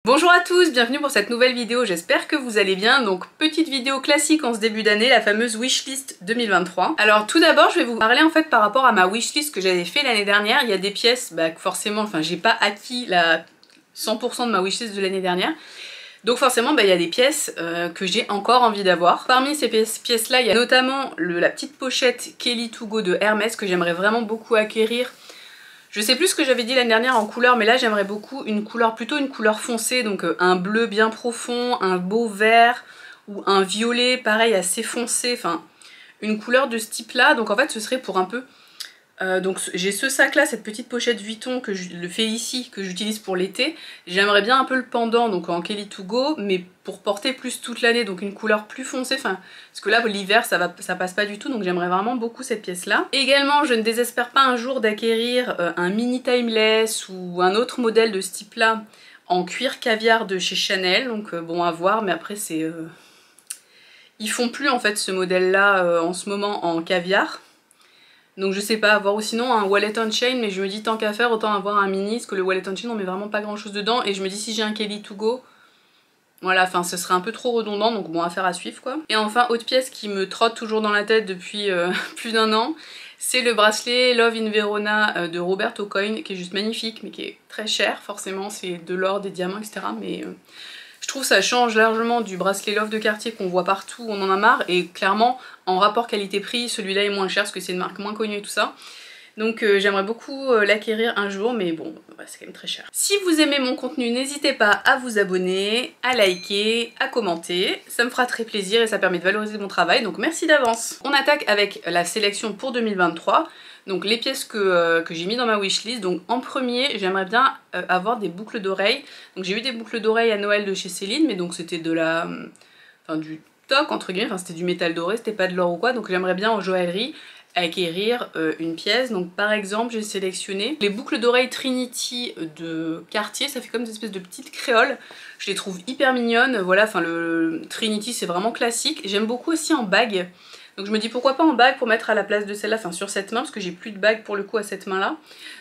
Bonjour à tous, bienvenue pour cette nouvelle vidéo, j'espère que vous allez bien. Donc petite vidéo classique en ce début d'année, la fameuse wishlist 2023. Alors tout d'abord je vais vous parler en fait par rapport à ma wishlist que j'avais fait l'année dernière. Il y a des pièces, forcément, j'ai pas acquis la 100% de ma wishlist de l'année dernière. Donc forcément il y a des pièces que j'ai encore envie d'avoir. Parmi ces pièces là il y a notamment la petite pochette Kelly To Go de Hermès que j'aimerais vraiment beaucoup acquérir. Je sais plus ce que j'avais dit l'année dernière en couleur, mais là j'aimerais beaucoup une couleur, plutôt une couleur foncée, donc un bleu bien profond, un beau vert ou un violet pareil assez foncé, enfin une couleur de ce type là. Donc en fait ce serait pour un peu... donc j'ai ce sac là, cette petite pochette Vuitton que je le fais ici, que j'utilise pour l'été. J'aimerais bien un peu le pendant, donc en Kelly To Go, mais pour porter plus toute l'année, donc une couleur plus foncée, parce que là l'hiver ça passe pas du tout, donc j'aimerais vraiment beaucoup cette pièce là. Également je ne désespère pas un jour d'acquérir un mini timeless ou un autre modèle de ce type là en cuir caviar de chez Chanel, donc bon à voir, mais après c'est... Ils font plus en fait ce modèle là en ce moment en caviar. Donc je sais pas, avoir ou sinon un wallet on chain, mais je me dis tant qu'à faire autant avoir un mini, parce que le wallet on chain on met vraiment pas grand chose dedans, et je me dis si j'ai un Kelly To Go, voilà, ce serait un peu trop redondant, donc bon, affaire à suivre quoi. Et enfin, autre pièce qui me trotte toujours dans la tête depuis plus d'un an, c'est le bracelet Love in Verona de Roberto Coin, qui est juste magnifique, mais qui est très cher, forcément, c'est de l'or, des diamants, etc. Mais je trouve ça change largement du bracelet Love de Cartier qu'on voit partout, on en a marre, et clairement, en rapport qualité-prix, celui-là est moins cher, parce que c'est une marque moins connue et tout ça. Donc j'aimerais beaucoup l'acquérir un jour, mais bon, c'est quand même très cher. Si vous aimez mon contenu, n'hésitez pas à vous abonner, à liker, à commenter. Ça me fera très plaisir et ça permet de valoriser mon travail, donc merci d'avance. On attaque avec la sélection pour 2023. Donc les pièces que j'ai mis dans ma wishlist. Donc en premier, j'aimerais bien avoir des boucles d'oreilles. Donc j'ai eu des boucles d'oreilles à Noël de chez Céline, mais donc c'était de la... du toc entre guillemets, c'était du métal doré, c'était pas de l'or ou quoi. Donc j'aimerais bien en joaillerie acquérir une pièce. Donc par exemple j'ai sélectionné les boucles d'oreilles Trinity de Cartier, ça fait comme des espèces de petites créoles, je les trouve hyper mignonnes, voilà, le Trinity c'est vraiment classique. J'aime beaucoup aussi en bague, donc je me dis pourquoi pas en bague pour mettre à la place de celle-là, sur cette main, parce que j'ai plus de bague pour le coup à cette main là,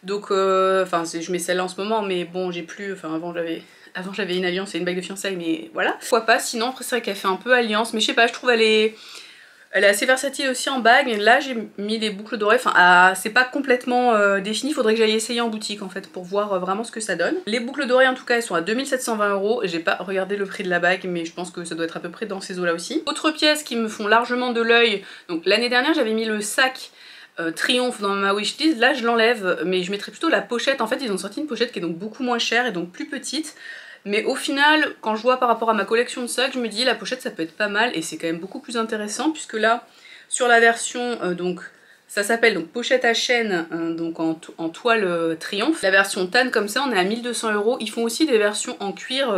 donc je mets celle-là en ce moment, mais bon j'ai plus, avant j'avais une alliance et une bague de fiançailles, mais voilà, pourquoi pas. Sinon après c'est vrai qu'elle fait un peu alliance, mais je sais pas, je trouve elle est assez versatile aussi en bague, mais là j'ai mis les boucles d'oreilles, c'est pas complètement défini, faudrait que j'aille essayer en boutique en fait pour voir vraiment ce que ça donne. Les boucles d'oreilles en tout cas elles sont à 2720 €, j'ai pas regardé le prix de la bague mais je pense que ça doit être à peu près dans ces eaux là aussi. Autres pièces qui me font largement de l'œil, donc l'année dernière j'avais mis le sac Triomphe dans ma wishlist, là je l'enlève, mais je mettrais plutôt la pochette. En fait ils ont sorti une pochette qui est donc beaucoup moins chère et donc plus petite. Mais au final, quand je vois par rapport à ma collection de sacs, je me dis la pochette ça peut être pas mal et c'est quand même beaucoup plus intéressant, puisque là, sur la version, ça s'appelle donc pochette à chaîne, donc en toile Triomphe. La version tan comme ça, on est à 1200 €. Ils font aussi des versions en cuir,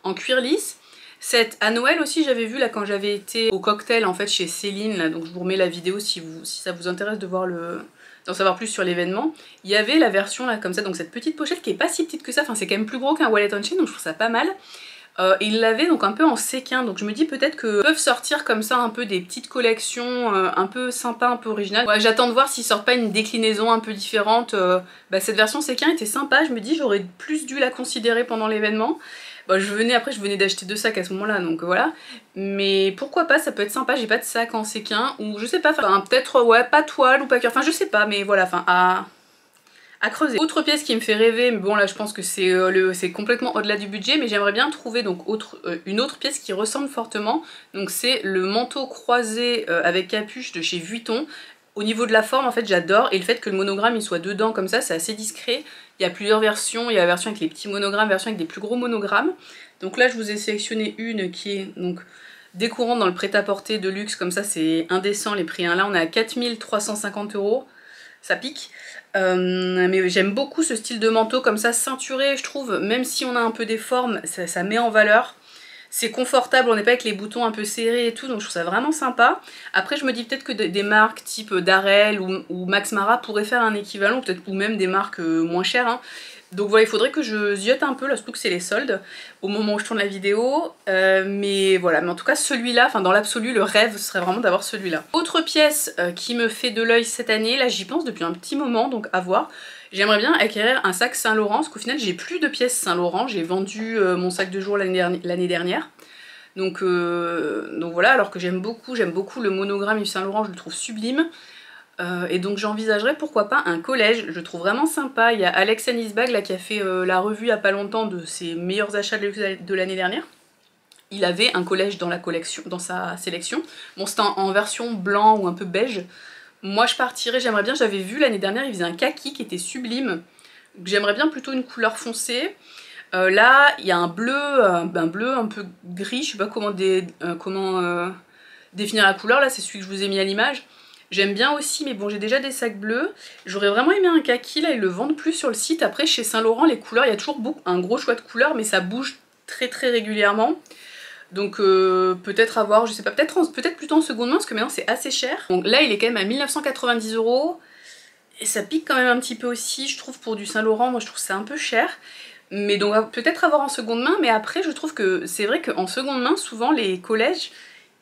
en cuir lisse. Cette à Noël aussi j'avais vu là quand j'avais été au cocktail en fait chez Céline, là, donc je vous remets la vidéo si ça vous intéresse de voir d'en savoir plus sur l'événement. Il y avait la version là comme ça, donc cette petite pochette qui est pas si petite que ça, c'est quand même plus gros qu'un wallet on chain, donc je trouve ça pas mal. Ils l'avaient donc un peu en séquin, donc je me dis peut-être que peuvent sortir comme ça un peu des petites collections un peu sympas, un peu originales. Ouais, j'attends de voir s'ils sortent pas une déclinaison un peu différente. Cette version séquin était sympa, je me dis j'aurais plus dû la considérer pendant l'événement. Bon, je venais d'acheter 2 sacs à ce moment là, donc voilà, mais pourquoi pas, ça peut être sympa. J'ai pas de sac en séquin, ou je sais pas, peut-être ouais, pas toile ou pas cœur, je sais pas, mais voilà, à creuser. Autre pièce qui me fait rêver, mais bon là je pense que c'est complètement au-delà du budget, mais j'aimerais bien trouver donc une autre pièce qui ressemble fortement, donc c'est le manteau croisé avec capuche de chez Vuitton. Au niveau de la forme en fait j'adore, et le fait que le monogramme il soit dedans comme ça, c'est assez discret. Il y a plusieurs versions, il y a la version avec les petits monogrammes, la version avec des plus gros monogrammes. Donc là je vous ai sélectionné une qui est donc décourante dans le prêt-à-porter de luxe, comme ça c'est indécent les prix, hein. Là on est à 4350 €, ça pique. Mais j'aime beaucoup ce style de manteau comme ça, ceinturé je trouve, même si on a un peu des formes, ça met en valeur. C'est confortable, on n'est pas avec les boutons un peu serrés et tout, donc je trouve ça vraiment sympa. Après je me dis peut-être que des marques type Darel ou Max Mara pourraient faire un équivalent, peut-être, ou même des marques moins chères, hein. Donc voilà, il faudrait que je ziote un peu, là surtout que c'est les soldes au moment où je tourne la vidéo, mais voilà, mais en tout cas celui-là, dans l'absolu le rêve ce serait vraiment d'avoir celui-là. Autre pièce qui me fait de l'œil cette année, là j'y pense depuis un petit moment, donc à voir. J'aimerais bien acquérir un sac Saint-Laurent, parce qu'au final j'ai plus de pièces Saint-Laurent, j'ai vendu mon sac de jour l'année dernière. Donc voilà, alors que j'aime beaucoup le monogramme Yves Saint-Laurent, je le trouve sublime. Et donc j'envisagerais pourquoi pas un collège, je le trouve vraiment sympa. Il y a Alex Anisbag là, qui a fait la revue il y a pas longtemps de ses meilleurs achats de l'année dernière. Il avait un collège dans la collection, dans sa sélection. Bon, c'était en version blanc ou un peu beige. Moi je partirais, j'aimerais bien, j'avais vu l'année dernière, il faisait un kaki qui était sublime. J'aimerais bien plutôt une couleur foncée. Là, il y a un bleu un peu gris, je sais pas comment définir la couleur, là c'est celui que je vous ai mis à l'image. J'aime bien aussi, mais bon j'ai déjà des sacs bleus. J'aurais vraiment aimé un kaki, là ils le vendent plus sur le site. Après chez Saint-Laurent les couleurs, il y a toujours un gros choix de couleurs, mais ça bouge très régulièrement. Donc peut-être avoir, je sais pas, peut-être plutôt en seconde main, parce que maintenant c'est assez cher. Donc là il est quand même à 1990 €, et ça pique quand même un petit peu aussi, je trouve, pour du Saint-Laurent, moi je trouve que c'est un peu cher. Mais donc peut-être avoir en seconde main, mais après je trouve que c'est vrai qu'en seconde main, souvent les collèges,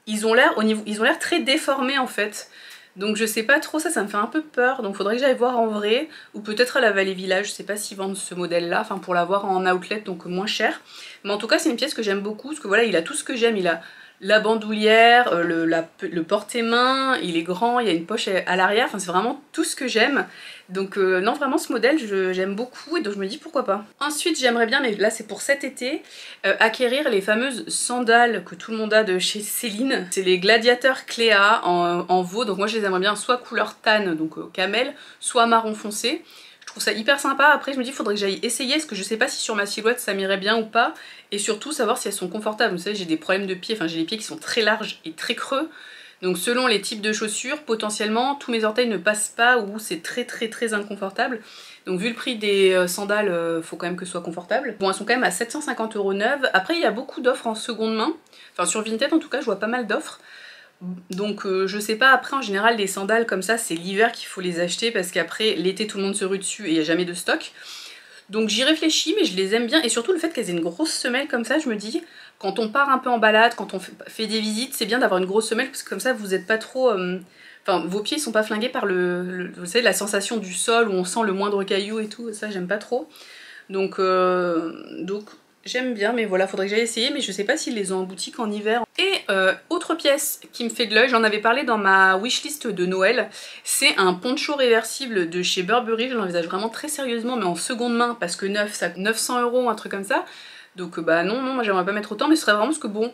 ils ont l'air très déformés en fait. Donc je sais pas trop, ça me fait un peu peur, donc faudrait que j'aille voir en vrai, ou peut-être à la Vallée Village, je sais pas s'ils vendent ce modèle là, enfin pour l'avoir en outlet, donc moins cher. Mais en tout cas c'est une pièce que j'aime beaucoup, parce que voilà, il a tout ce que j'aime, il a la bandoulière, le porte-main, il est grand, il y a une poche à l'arrière, enfin c'est vraiment tout ce que j'aime. Donc non, vraiment ce modèle j'aime beaucoup, et donc je me dis pourquoi pas. Ensuite j'aimerais bien, mais là c'est pour cet été, acquérir les fameuses sandales que tout le monde a de chez Céline. C'est les Gladiator Cléa en veau, donc moi je les aimerais bien soit couleur tan, donc camel, soit marron foncé. Je trouve ça hyper sympa. Après je me dis il faudrait que j'aille essayer, parce que je sais pas si sur ma silhouette ça m'irait bien ou pas, et surtout savoir si elles sont confortables. Vous savez, j'ai des problèmes de pieds, enfin j'ai les pieds qui sont très larges et très creux, donc selon les types de chaussures, potentiellement tous mes orteils ne passent pas, ou c'est très inconfortable. Donc vu le prix des sandales, faut quand même que ce soit confortable. Bon, elles sont quand même à 750 € neuves. Après il y a beaucoup d'offres en seconde main, enfin sur Vinted en tout cas je vois pas mal d'offres. Donc je sais pas, après en général les sandales comme ça c'est l'hiver qu'il faut les acheter, parce qu'après l'été tout le monde se rue dessus et il n'y a jamais de stock. Donc j'y réfléchis, mais je les aime bien, et surtout le fait qu'elles aient une grosse semelle comme ça, je me dis, quand on part un peu en balade, quand on fait des visites, c'est bien d'avoir une grosse semelle, parce que comme ça vous n'êtes pas trop... Enfin, vos pieds sont pas flingués par vous savez, la sensation du sol où on sent le moindre caillou et tout, ça j'aime pas trop. Donc j'aime bien, mais voilà, faudrait que j'aille essayer, mais je sais pas s'ils les ont en boutique en hiver. Et autre pièce qui me fait de l'œil, j'en avais parlé dans ma wishlist de Noël, c'est un poncho réversible de chez Burberry. Je l'envisage vraiment très sérieusement, mais en seconde main, parce que neuf ça coûte 900 €, un truc comme ça. Donc bah non, moi j'aimerais pas mettre autant, mais ce serait vraiment parce que bon,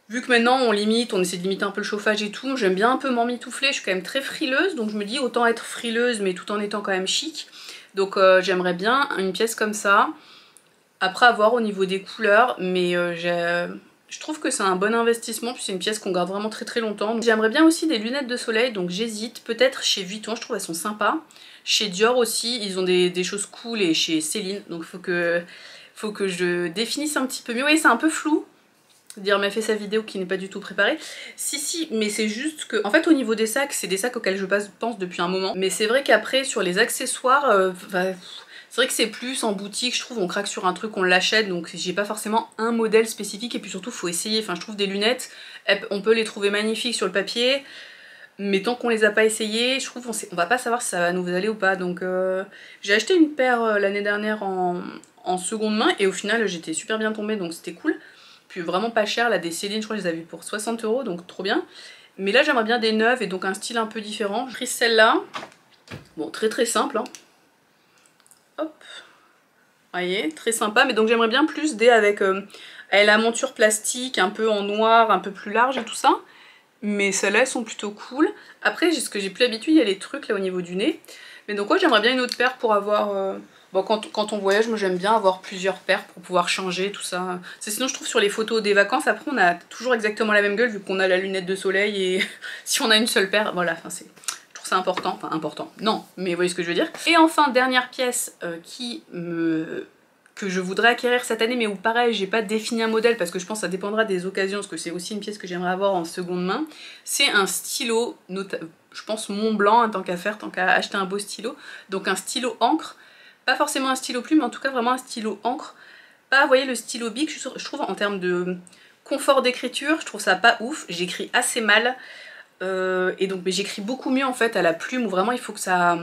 vu que maintenant on essaie de limiter un peu le chauffage et tout, j'aime bien un peu m'emmitoufler, je suis quand même très frileuse, donc je me dis autant être frileuse mais tout en étant quand même chic. Donc j'aimerais bien une pièce comme ça. Après à voir au niveau des couleurs, mais je trouve que c'est un bon investissement, puis c'est une pièce qu'on garde vraiment très longtemps. J'aimerais bien aussi des lunettes de soleil, donc j'hésite, peut-être chez Vuitton, je trouve elles sont sympas. Chez Dior aussi, ils ont des choses cool, et chez Céline, donc faut que je définisse un petit peu mieux. Oui, c'est un peu flou, dire m'a fait sa vidéo qui n'est pas du tout préparée. Si, mais c'est juste que, en fait au niveau des sacs, c'est des sacs auxquels je pense depuis un moment. Mais c'est vrai qu'après sur les accessoires, c'est vrai que c'est plus en boutique, je trouve, on craque sur un truc, on l'achète, donc j'ai pas forcément un modèle spécifique, et puis surtout faut essayer. Enfin je trouve des lunettes, on peut les trouver magnifiques sur le papier, mais tant qu'on les a pas essayées, je trouve on va pas savoir si ça va nous aller ou pas. Donc j'ai acheté une paire l'année dernière en seconde main, et au final j'étais super bien tombée, donc c'était cool. Puis vraiment pas cher, là des Céline je crois que je les avais pour 60 €, donc trop bien. Mais là j'aimerais bien des neuves, et donc un style un peu différent. J'ai pris celle-là, bon très simple hein. Hop, vous voyez, très sympa, mais donc j'aimerais bien plus des avec la monture plastique, un peu en noir, un peu plus large et tout ça. Mais celles-là elles sont plutôt cool. Après ce que j'ai plus l'habitude, il y a les trucs là au niveau du nez. Mais donc ouais, j'aimerais bien une autre paire pour avoir... Bon, quand on voyage, moi j'aime bien avoir plusieurs paires pour pouvoir changer tout ça. Sinon je trouve sur les photos des vacances, après on a toujours exactement la même gueule, vu qu'on a la lunette de soleil, et si on a une seule paire, voilà, enfin c'est... C'est important, enfin important, non, mais vous voyez ce que je veux dire. Et enfin, dernière pièce que je voudrais acquérir cette année, mais où pareil, j'ai pas défini un modèle, parce que je pense que ça dépendra des occasions, parce que c'est aussi une pièce que j'aimerais avoir en seconde main. C'est un stylo, je pense Montblanc, tant qu'à faire, tant qu'à acheter un beau stylo. Donc un stylo encre, pas forcément un stylo plume, mais en tout cas vraiment un stylo encre. Pas, vous voyez, le stylo Bic, je trouve en termes de confort d'écriture, je trouve ça pas ouf, j'écris assez mal. Et donc j'écris beaucoup mieux en fait à la plume, où vraiment il faut que ça...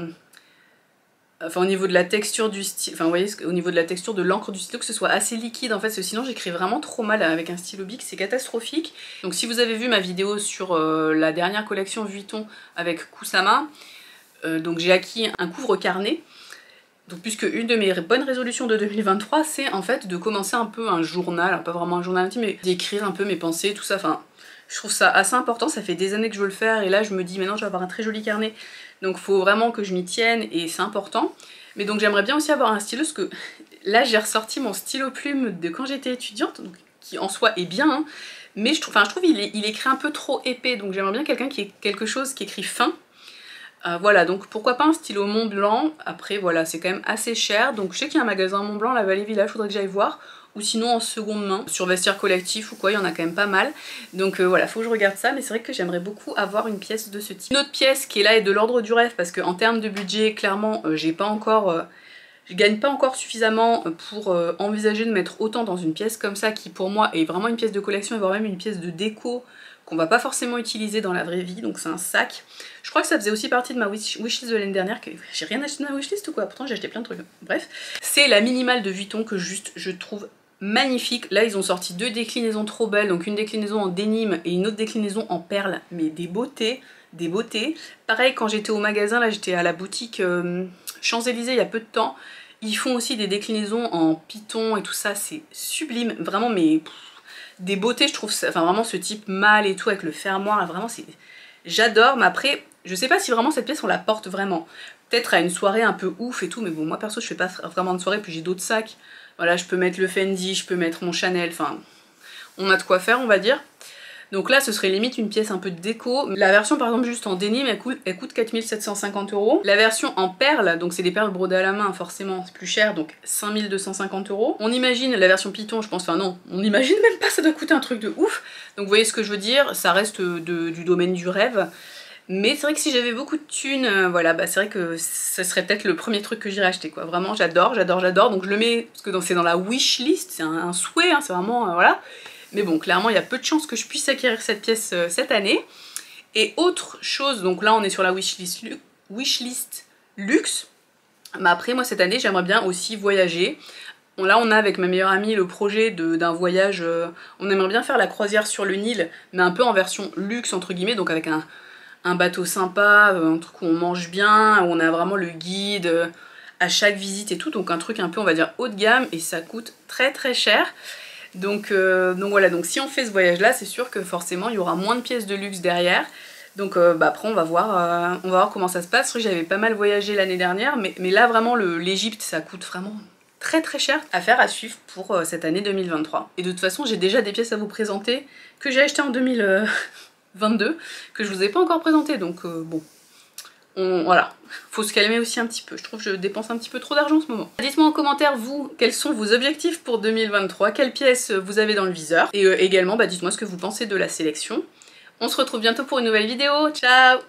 enfin au niveau de la texture du stylo, enfin vous voyez, au niveau de la texture de l'encre du stylo, que ce soit assez liquide en fait, parce que sinon j'écris vraiment trop mal avec un stylo Bic, c'est catastrophique. Donc si vous avez vu ma vidéo sur la dernière collection Vuitton avec Kusama, donc j'ai acquis un couvre-carnet. Donc puisque une de mes bonnes résolutions de 2023 c'est en fait de commencer un peu un journal, alors pas vraiment un journal intime, mais d'écrire un peu mes pensées, tout ça, enfin je trouve ça assez important, ça fait des années que je veux le faire et là je me dis maintenant je vais avoir un très joli carnet, donc faut vraiment que je m'y tienne et c'est important. Mais donc j'aimerais bien aussi avoir un stylo, parce que là j'ai ressorti mon stylo plume de quand j'étais étudiante, donc, qui en soi est bien, hein, mais je trouve il écrit un peu trop épais, donc j'aimerais bien quelqu'un qui ait quelque chose qui écrit fin. Voilà, donc pourquoi pas un stylo Montblanc. Après voilà, c'est quand même assez cher, donc je sais qu'il y a un magasin Montblanc, la Vallée Village, faudrait que j'aille voir, ou sinon en seconde main, sur Vestiaire Collectif ou quoi, il y en a quand même pas mal. Donc voilà, faut que je regarde ça, mais c'est vrai que j'aimerais beaucoup avoir une pièce de ce type. Une autre pièce qui est là est de l'ordre du rêve, parce qu'en termes de budget, clairement, j'ai pas encore... je gagne pas encore suffisamment pour envisager de mettre autant dans une pièce comme ça, qui pour moi est vraiment une pièce de collection, et voire même une pièce de déco, qu'on va pas forcément utiliser dans la vraie vie, donc c'est un sac. Je crois que ça faisait aussi partie de ma wishlist de l'année dernière, que j'ai rien acheté de ma wishlist ou quoi, pourtant j'ai acheté plein de trucs. Bref, c'est la minimale de Vuitton que juste je trouve magnifique. Là ils ont sorti deux déclinaisons trop belles, donc une déclinaison en dénime et une autre déclinaison en perles, mais des beautés, des beautés. Pareil quand j'étais au magasin, là j'étais à la boutique Champs-Élysées il y a peu de temps, ils font aussi des déclinaisons en python et tout ça, c'est sublime, vraiment, mais... des beautés, je trouve ça, enfin vraiment ce type mâle et tout avec le fermoir, vraiment c'est... J'adore, mais après, je sais pas si vraiment cette pièce on la porte vraiment. Peut-être à une soirée un peu ouf et tout, mais bon moi perso je fais pas vraiment de soirée, puis j'ai d'autres sacs. Voilà, je peux mettre le Fendi, je peux mettre mon Chanel, enfin on a de quoi faire on va dire. Donc là ce serait limite une pièce un peu de déco. La version par exemple juste en dénime elle coûte 4750 €. La version en perles, donc c'est des perles brodées à la main forcément, c'est plus cher, donc 5250 €. On imagine la version python, je pense, enfin non, on imagine même pas, ça doit coûter un truc de ouf. Donc vous voyez ce que je veux dire, ça reste du domaine du rêve. Mais c'est vrai que si j'avais beaucoup de thunes, voilà, bah c'est vrai que ce serait peut-être le premier truc que j'irais acheter quoi. Vraiment j'adore, j'adore, j'adore, donc je le mets, parce que c'est dans la wishlist, c'est un souhait, hein, c'est vraiment, voilà. Mais bon, clairement, il y a peu de chances que je puisse acquérir cette pièce cette année. Et autre chose, donc là on est sur la wishlist luxe. Mais après, moi cette année, j'aimerais bien aussi voyager. Bon, là on a avec ma meilleure amie le projet d'un voyage, on aimerait bien faire la croisière sur le Nil, mais un peu en version luxe entre guillemets, donc avec un bateau sympa, un truc où on mange bien, où on a vraiment le guide à chaque visite et tout, donc un truc un peu on va dire haut de gamme, et ça coûte très très cher. Donc voilà, donc si on fait ce voyage là, c'est sûr que forcément il y aura moins de pièces de luxe derrière. Donc bah après on va voir comment ça se passe. J'avais pas mal voyagé l'année dernière, mais là vraiment l'Égypte ça coûte vraiment très très cher. Affaire à suivre pour cette année 2023. Et de toute façon j'ai déjà des pièces à vous présenter que j'ai achetées en 2022, que je vous ai pas encore présentées, donc bon. Voilà, faut se calmer aussi un petit peu, je trouve que je dépense un petit peu trop d'argent en ce moment. Dites-moi en commentaire, vous, quels sont vos objectifs pour 2023, quelles pièces vous avez dans le viseur, et également bah, dites-moi ce que vous pensez de la sélection. On se retrouve bientôt pour une nouvelle vidéo, ciao!